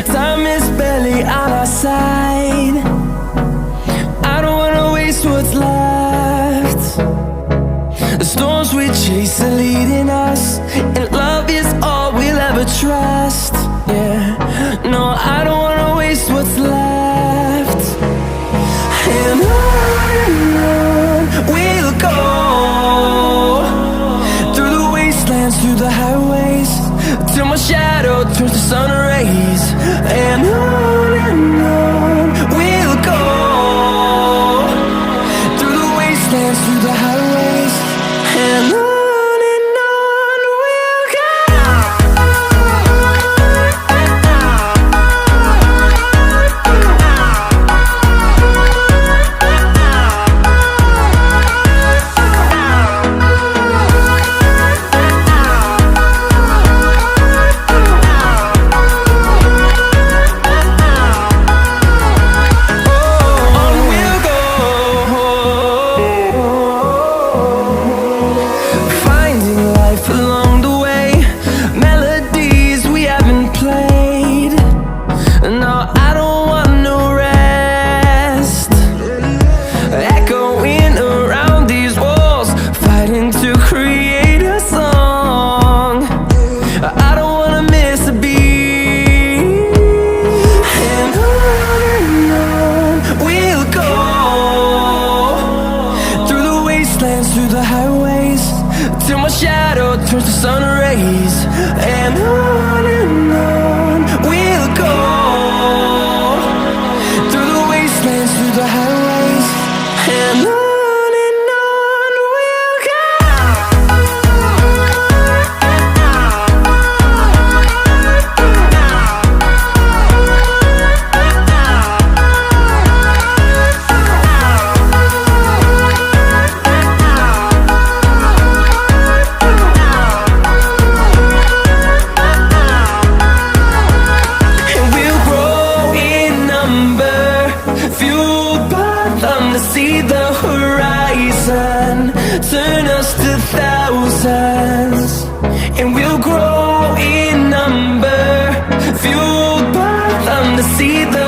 Time is barely on our side. I don't wanna waste what's left. The storms we chase are leading us, and love is all we'll ever trust. Yeah, no, I don't wanna waste what's left. And on we'll go, through the wastelands, through the highways, till my shadow turns to sun rays. And on we'll go, through the wastelands, through the highways, and on we'll go. Through the highways, till my shadow turns to sun rays. And on we'll go, through the wastelands, through the highways, and on we'll go. To see the horizon turn us to thousands, and we'll grow in number, fueled by them to see the